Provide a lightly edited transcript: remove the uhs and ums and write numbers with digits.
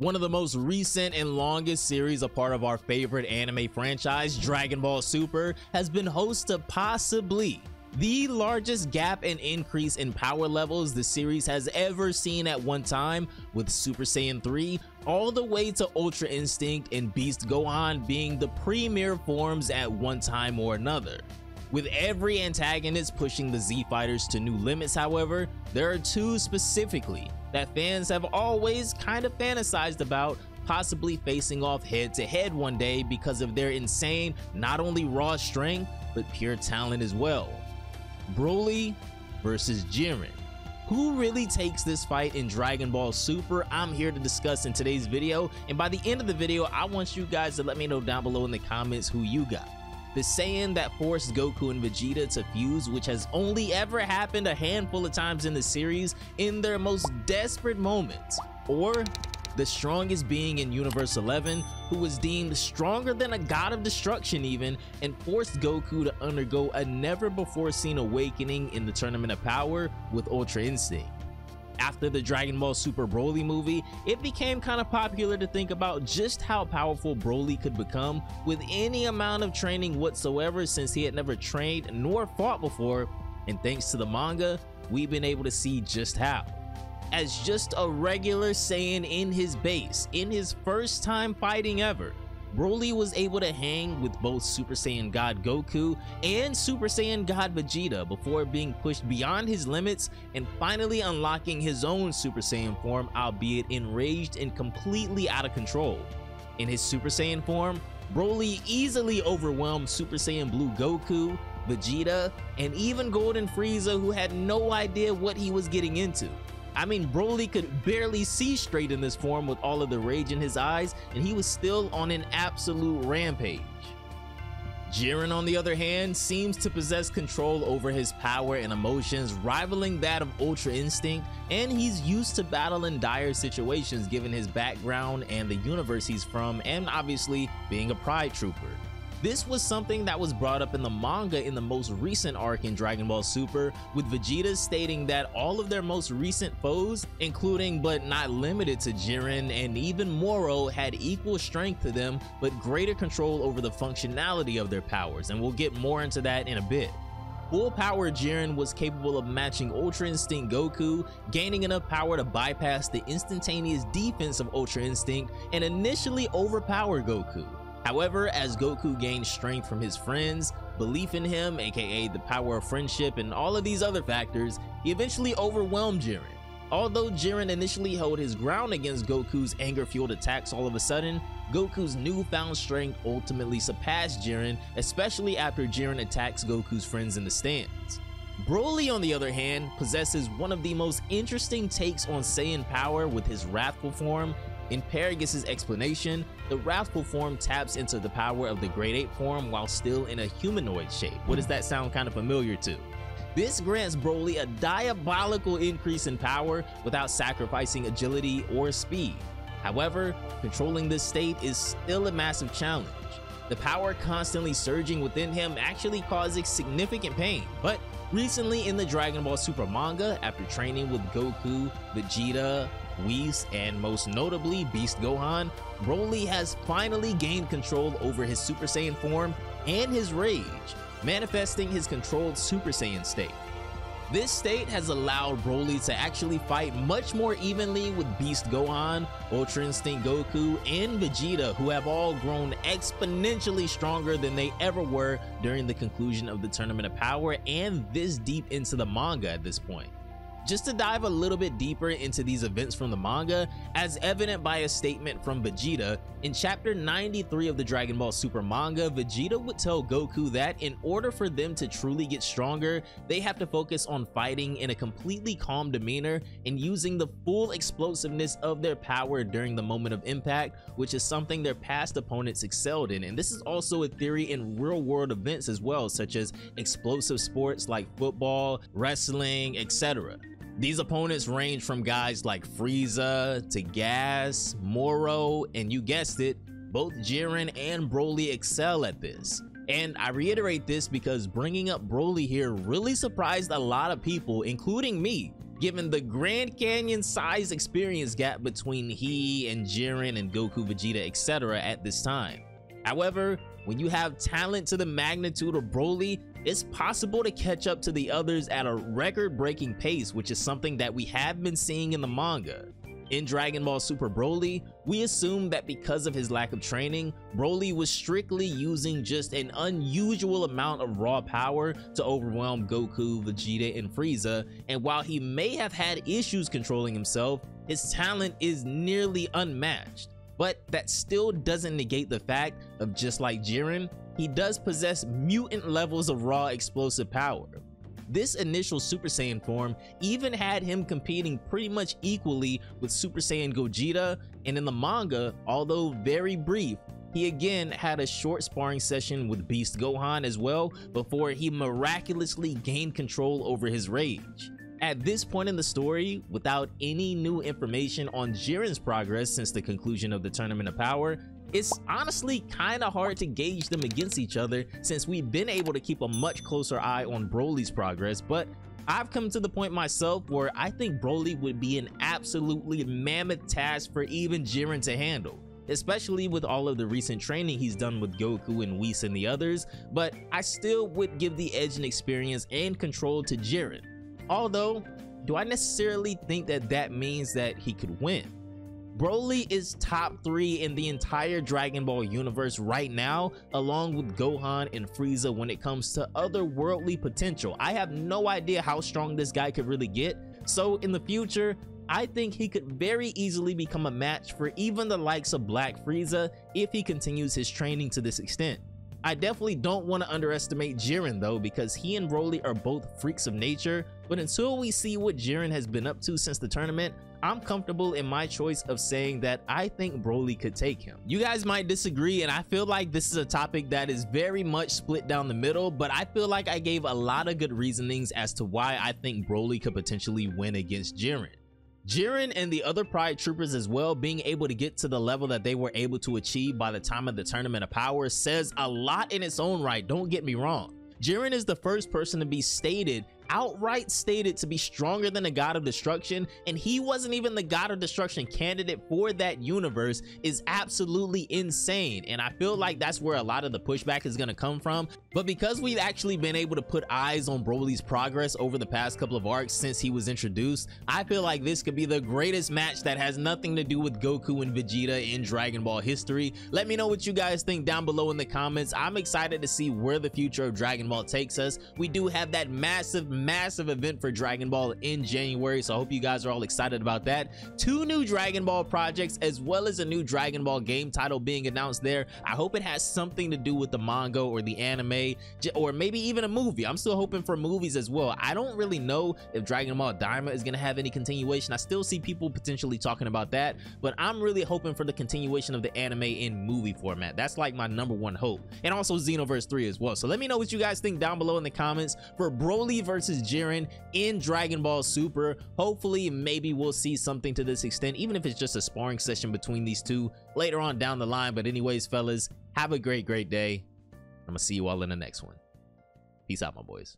One of the most recent and longest series, a part of our favorite anime franchise, Dragon Ball Super, has been host to possibly the largest gap and increase in power levels the series has ever seen at one time, with Super Saiyan 3 all the way to Ultra Instinct and Beast Gohan being the premier forms at one time or another. With every antagonist pushing the Z Fighters to new limits, however, there are two specifically that fans have always kind of fantasized about possibly facing off head to head one day because of their insane, not only raw strength, but pure talent as well. Broly versus Jiren. Who really takes this fight in Dragon Ball Super? I'm here to discuss in today's video, and by the end of the video, I want you guys to let me know down below in the comments who you got. The Saiyan that forced Goku and Vegeta to fuse, which has only ever happened a handful of times in the series in their most desperate moments, or the strongest being in Universe 11 who was deemed stronger than a god of destruction even, and forced Goku to undergo a never before seen awakening in the Tournament of Power with Ultra Instinct. After the Dragon Ball Super Broly movie, it became kind of popular to think about just how powerful Broly could become with any amount of training whatsoever, since he had never trained nor fought before, and thanks to the manga, we've been able to see just how. As just a regular Saiyan in his base, in his first time fighting ever, Broly was able to hang with both Super Saiyan God Goku and Super Saiyan God Vegeta before being pushed beyond his limits and finally unlocking his own Super Saiyan form, albeit enraged and completely out of control. In his Super Saiyan form, Broly easily overwhelmed Super Saiyan Blue Goku, Vegeta, and even Golden Frieza, who had no idea what he was getting into. I mean, Broly could barely see straight in this form with all of the rage in his eyes, and he was still on an absolute rampage. Jiren, on the other hand, seems to possess control over his power and emotions, rivaling that of Ultra Instinct, and he's used to battle in dire situations given his background and the universe he's from, and obviously being a Pride Trooper. This was something that was brought up in the manga in the most recent arc in Dragon Ball Super, with Vegeta stating that all of their most recent foes, including but not limited to Jiren and even Moro, had equal strength to them but greater control over the functionality of their powers, and we'll get more into that in a bit. Full power Jiren was capable of matching Ultra Instinct Goku, gaining enough power to bypass the instantaneous defense of Ultra Instinct and initially overpower Goku. However, as Goku gained strength from his friends, belief in him, aka the power of friendship, and all of these other factors, he eventually overwhelmed Jiren. Although Jiren initially held his ground against Goku's anger-fueled attacks, all of a sudden, Goku's newfound strength ultimately surpassed Jiren, especially after Jiren attacks Goku's friends in the stands. Broly, on the other hand, possesses one of the most interesting takes on Saiyan power with his wrathful form. In Paragus' explanation, the wrathful form taps into the power of the Great Ape form while still in a humanoid shape. What does that sound kind of familiar to? This grants Broly a diabolical increase in power without sacrificing agility or speed. However, controlling this state is still a massive challenge. The power constantly surging within him actually causes significant pain, but recently in the Dragon Ball Super manga, after training with Goku, Vegeta, Whis, and most notably Beast Gohan, Broly has finally gained control over his Super Saiyan form and his rage, manifesting his controlled Super Saiyan state. This state has allowed Broly to actually fight much more evenly with Beast Gohan, Ultra Instinct Goku, and Vegeta, who have all grown exponentially stronger than they ever were during the conclusion of the Tournament of Power and this deep into the manga at this point. Just to dive a little bit deeper into these events from the manga, as evident by a statement from Vegeta, in chapter 93 of the Dragon Ball Super manga, Vegeta would tell Goku that in order for them to truly get stronger, they have to focus on fighting in a completely calm demeanor and using the full explosiveness of their power during the moment of impact, which is something their past opponents excelled in. And this is also a theory in real-world events as well, such as explosive sports like football, wrestling, etc. These opponents range from guys like Frieza to Gas, Moro, and you guessed it, both Jiren and Broly excel at this. And I reiterate this because bringing up Broly here really surprised a lot of people, including me, given the Grand Canyon size experience gap between he and Jiren and Goku, Vegeta, etc. at this time. However, when you have talent to the magnitude of Broly, it's possible to catch up to the others at a record-breaking pace, which is something that we have been seeing in the manga. In Dragon Ball Super Broly, we assume that because of his lack of training, Broly was strictly using just an unusual amount of raw power to overwhelm Goku, Vegeta, and Frieza, and while he may have had issues controlling himself, his talent is nearly unmatched. But that still doesn't negate the fact of, just like Jiren, he does possess mutant levels of raw explosive power. This initial Super Saiyan form even had him competing pretty much equally with Super Saiyan Gogeta, and in the manga, although very brief, he again had a short sparring session with Beast Gohan as well before he miraculously gained control over his rage. At this point in the story, without any new information on Jiren's progress since the conclusion of the Tournament of Power, it's honestly kinda hard to gauge them against each other since we've been able to keep a much closer eye on Broly's progress, but I've come to the point myself where I think Broly would be an absolutely mammoth task for even Jiren to handle, especially with all of the recent training he's done with Goku and Whis and the others, but I still would give the edge in experience and control to Jiren. Although, do I necessarily think that that means that he could win? Broly is top 3 in the entire Dragon Ball universe right now, along with Gohan and Frieza when it comes to otherworldly potential. I have no idea how strong this guy could really get, so in the future, I think he could very easily become a match for even the likes of Black Frieza if he continues his training to this extent. I definitely don't want to underestimate Jiren though, because he and Broly are both freaks of nature, but until we see what Jiren has been up to since the tournament, I'm comfortable in my choice of saying that I think Broly could take him. You guys might disagree, and I feel like this is a topic that is very much split down the middle, but I feel like I gave a lot of good reasonings as to why I think Broly could potentially win against Jiren. Jiren and the other Pride Troopers as well being able to get to the level that they were able to achieve by the time of the Tournament of Power says a lot in its own right, don't get me wrong. Jiren is the first person to be outright stated to be stronger than the God of Destruction, and he wasn't even the God of Destruction candidate for that universe, is absolutely insane, and I feel like that's where a lot of the pushback is going to come from. But because we've actually been able to put eyes on Broly's progress over the past couple of arcs since he was introduced, I feel like this could be the greatest match that has nothing to do with Goku and Vegeta in Dragon Ball history. Let me know what you guys think down below in the comments. I'm excited to see where the future of Dragon Ball takes us. We do have that massive event for Dragon Ball in January, so I hope you guys are all excited about that. 2 new Dragon Ball projects as well as a new Dragon Ball game title being announced there. I hope it has something to do with the manga or the anime, or maybe even a movie. I'm still hoping for movies as well. I don't really know if Dragon Ball Daima is going to have any continuation. I still see people potentially talking about that, but I'm really hoping for the continuation of the anime in movie format. That's like my #1 hope, and also Xenoverse 3 as well. So let me know what you guys think down below in the comments for Broly versus Jiren in Dragon Ball Super. Hopefully, maybe we'll see something to this extent, even if it's just a sparring session between these two later on down the line. But anyways, fellas, have a great day. I'm gonna see you all in the next one. Peace out, my boys.